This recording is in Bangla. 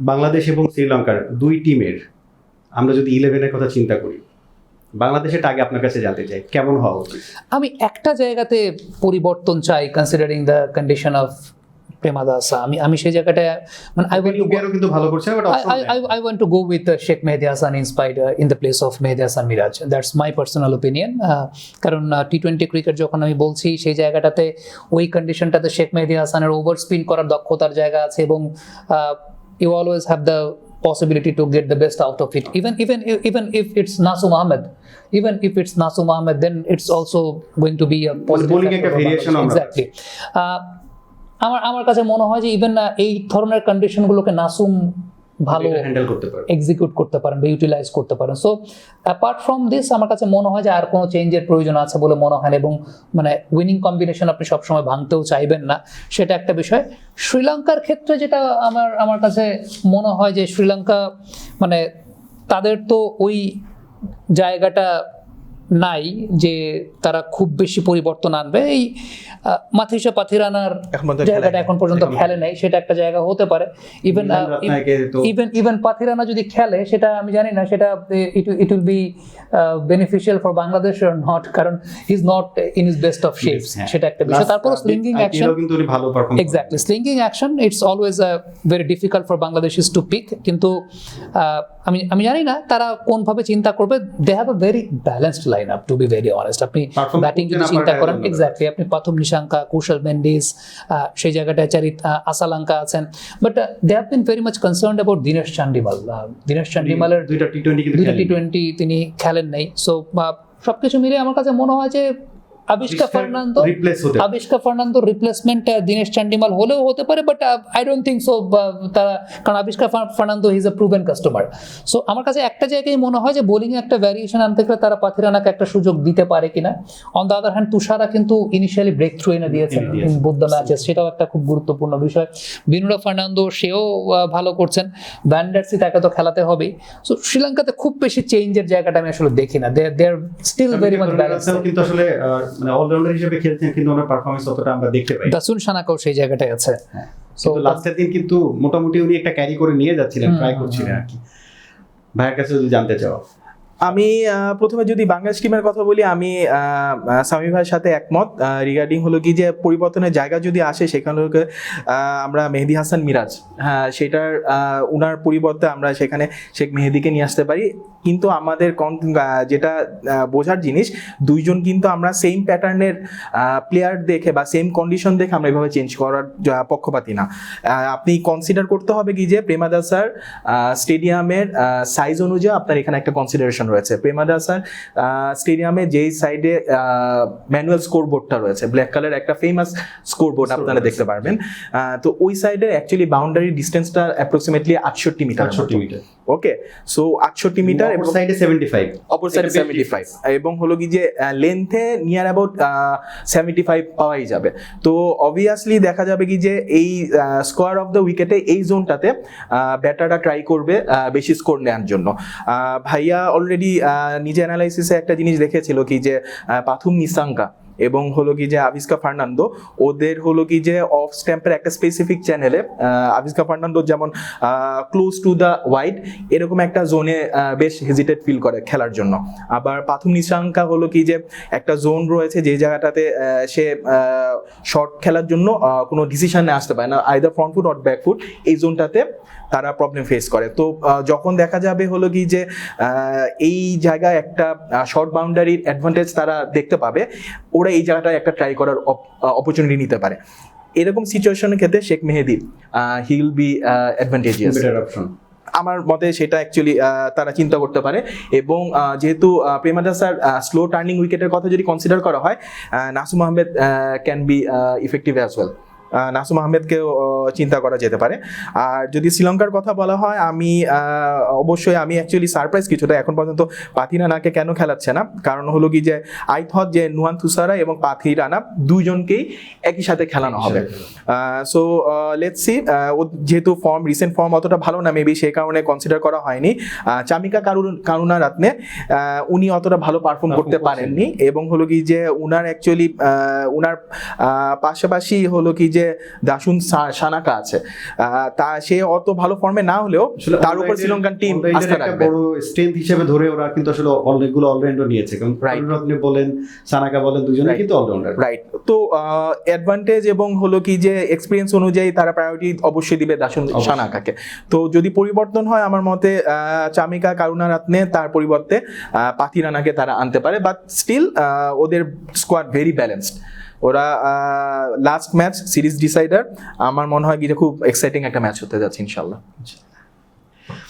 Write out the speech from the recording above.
বাংলাদেশ এবং শ্রীলঙ্কার দুই টিমের আমরা যদি 11-এর কথা চিন্তা করি, বাংলাদেশের আগে আপনার কাছে জানতে চাই কেমন হওয়া উচিত। আমি একটা জায়গাতে পরিবর্তন চাই, considering the condition of Premadasa. আমি সেই জায়গাটা মানে কিন্তু ভালো করছে, but I want to go with Sheikh Mehdi Hasan inspired in the place of Mehdi Hasan Miraj. That's my personal opinion. কারণ T20 ক্রিকেট যখন আমি বলছি সেই জায়গাটাতে ওই কন্ডিশনটাতে শেখ মেহেদী হাসানের ওভার স্পিন করার দক্ষতার জায়গা আছে এবং you always have the possibility to get the best out of it. Even if it's Nasu Mohammed, then it's also going to be a positive. Exactly. আমার কাছে মনে হয় যে ইভেন এই ধরনের কন্ডিশনগুলোকে নাসুম ভালো হ্যান্ডেল করতে পারেন, এক্সিকিউট করতে পারেন বা ইউটিলাইজ করতে পারেন। সো অ্যাপার্ট ফ্রম দিস আমার কাছে মনে হয় যে আর কোনো চেঞ্জের প্রয়োজন আছে বলে মনে হয় না, এবং মানে উইনিং কম্বিনেশন আপনি সবসময় ভাঙতেও চাইবেন না, সেটা একটা বিষয়। শ্রীলঙ্কার ক্ষেত্রে যেটা আমার কাছে মনে হয় যে শ্রীলঙ্কা মানে তাদের তো ওই জায়গাটা নাই যে তারা খুব বেশি পরিবর্তন আনবে। এই মাথিসা পাথিরানার জায়গাটা এখন পর্যন্ত খেলে নাই, সেটা একটা জায়গা হতে পারে। ইভেন পাথিরানা যদি খেলে সেটা আমি জানি না সেটা it will be beneficial for Bangladesh or not, কারণ he is not in his best of shapes, সেটা একটা বিষয়। তারপর slinging action, exactly slinging action it's always very difficult for Bangladeshis to pick. কিন্তু আমি জানি না তারা কোনভাবে চিন্তা করবে। They have a very balanced line up, to be very honest. আপনি ব্যাটিং যদি চিন্তা করেন, এক্স্যাক্টলি আপনি প্রথম নিশাঙ্কা, কুশল মেন্ডিস, সেই জায়গাটায় আসালাঙ্কা আছেন, but they have been very much concerned about Dinesh Chandimal. Dinesh চান্ডিমালের দুইটা টি-20 তিনি খেলেন নাই। সো সবকিছু মিলে আমার কাছে মনে হয় যে আবিষ্কা ফার্নান্দো রিপ্লেসমেন্ট দীনেশ চান্ডিমাল হলেও হতে পারে, but I don't think so. তারা কারণ Avishka Fernando is a proven customer. So আমার কাছে একটা জায়গায় মনে হয় যে বোলিংয়ে একটা ভ্যারিয়েশন আনতে গেলে তারা পাথিরানাকে একটা সুযোগ দিতে পারে কিনা। On the other hand Thushara কিন্তু ইনিশিয়ালি ব্রেক থ্রু এনে দিয়েছেন ইন বোথ দ্য ম্যাচেস, সেটাও একটা খুব গুরুত্বপূর্ণ বিষয়। বিনুরা ফার্নান্দো সেও ভালো করছেন, ভ্যান্ডারসি তাকে তো খেলাতে হবেই। সো শ্রীলঙ্কাতে খুব বেশি চেঞ্জের জায়গাটা আমি আসলে দেখি না। দে আর স্টিল ভেরি মাচ ব্যালেন্স। কিন্তু আসলে মানে অলরাউন্ডার হিসেবে খেলছেন, কিন্তু ওনার পারফরম্যান্স অতটা আমরা দেখতে পাই। দাসুন সানাকাও সেই জায়গাটায় আছে। সো লাস্টের দিন কিন্তু মোটামুটি উনি একটা ক্যারি করে নিয়ে যাচ্ছিলেন, ট্রাই করছিলেন আর কি। ভাইয়ের কাছে যদি জানতে চাও, আমি প্রথমে যদি বাংলাদেশ টিমের কথা বলি, আমি সামি ভাইয়ের সাথে একমত রিগার্ডিং হলো কি যে পরিবর্তনের জায়গা যদি আসে সেখানে আমরা মেহেদী হাসান মিরাজ, হ্যাঁ সেটার উনার পরিবর্তে আমরা সেখানে শেখ মেহেদীকে নিয়ে আসতে পারি। কিন্তু আমাদের যেটা বোঝার জিনিস, দুইজন কিন্তু আমরা সেম প্যাটার্নের প্লেয়ার দেখে বা সেম কন্ডিশন দেখে আমরা এভাবে চেঞ্জ করার পক্ষপাতি না। আপনি কনসিডার করতে হবে কি যে প্রেমাদাসার স্টেডিয়ামের সাইজ অনুযায়ী আপনার এখানে একটা কনসিডারেশন রয়েছে। প্রেমাদাসার স্টেডিয়ামে যেই সাইডে ম্যানুয়াল স্কোরবোর্ডটা রয়েছে, ব্ল্যাক কালার একটা ফেমাস স্কোরবোর্ড আপনারা দেখতে পারবেন, তো ওই সাইডে অ্যাকচুয়ালি বাউন্ডারি ডিস্টেন্সটা অ্যাপ্রক্সিমেটলি 68 মিটার। ওকে, সো 68 মিটার এবং সাইডে 75, অপর সাইডে 75, এবং হলো কি যে লেন্থে নিয়ার অ্যাবাউট 75 পাওয়াই যাবে। তো অবভিয়াসলি দেখা যাবে কি যে এই স্কোয়ার অফ দ্য উইকেটে এই জোনটাতে ব্যাটাররা ট্রাই করবে বেশি স্কোর নেওয়ার জন্য। ভাইয়া অলরেডি নিজে অ্যানালাইসিসে একটা জিনিস দেখেছিল কি যে পাথুম নিসাঙ্কা এবং হলো কি যে আবিষ্কা ফার্নান্দো, ওদের হলো কি যে অফ স্ট্যাম্পের একটা স্পেসিফিক চ্যানেলে আবিষ্কা ফার্নান্দো যেমন ক্লোজ টু দ্য ওয়াইড এরকম একটা জোনে বেশ হেজিটেট ফিল করে খেলার জন্য। আবার পাথুম নিশাঙ্কা হলো কি যে একটা জোন রয়েছে যে জায়গাটাতে সে শর্ট খেলার জন্য কোনো ডিসিশনে আসতে পারে না, either front foot or back foot, এই জোনটাতে তারা প্রবলেম ফেস করে। তো যখন দেখা যাবে হলো কি যে এই জায়গায় একটা শর্ট বাউন্ডারির অ্যাডভান্টেজ তারা দেখতে পাবে, ওরা এই জায়গাটায় একটা ট্রাই করার অপরচুনিটি নিতে পারে। এরকম সিচুয়েশনের ক্ষেত্রে Sheikh Mehedi he will be advantageous option আমার মতে, সেটা অ্যাকচুয়ালি তারা চিন্তা করতে পারে। এবং যেহেতু প্রেমাদাসার স্লো টার্নিং উইকেটের কথা যদি কনসিডার করা হয়, Nasum Ahmed can be effective as well. Nasum আহমেদকেও চিন্তা করা যেতে পারে। আর যদি শ্রীলঙ্কার কথা বলা হয়, অবশ্যই আমি অ্যাকচুয়ালি সারপ্রাইজ কিছুটা এখন পর্যন্ত পাথিরানাকে কেন খেলাচ্ছে না, কারণ হলো কি যে আই থট যে নুয়ান থুসারা এবং পাথিরানা দুইজনকেই একই সাথে খেলানো হবে। সো লেটস সি, যেহেতু রিসেন্ট ফর্ম অতটা ভালো না মেবি, সেই কারণে কনসিডার করা হয়নি। চামিকা কারুনারাত্নে উনি অতটা ভালো পারফর্ম করতে পারেননি, এবং হলো কি যে উনার অ্যাকচুয়ালি উনার পাশাপাশি হলো কি যে যে দাসুন সানাকা আছে, তা সে অত ভালো ফর্মে না হলেও তার উপর শ্রীলঙ্কান টিম আস্থা রাখবে। বড় স্ট্রেংথ হিসেবে ধরে ওরা কিন্তু আসলে অনেকগুলো অলরাউন্ডার নিয়েছে, কারণ আপনি বলেন সানাকা বলেন দুজনে কিন্তু অলরাউন্ডার। রাইট, তো অ্যাডভান্টেজ এবং হলো কি যে এক্সপিরিয়েন্স অনুযায়ী তারা প্রায়োরিটি অবশ্যই দিবে দাসুন সানাকাকে। তো যদি পরিবর্তন হয় আমার মতে চামিকা কারুনারাত্নে তার পরিবর্তে পাথিরানাকে তারা আনতে পারে, বাট স্টিল ওদের স্কোয়াড ভেরি ব্যালেন্সড। ওরা লাস্ট ম্যাচ সিরিজ ডিসাইডার, আমার মনে হয় কি যে খুব এক্সাইটিং একটা ম্যাচ হতে যাচ্ছে ইনশাল্লাহ।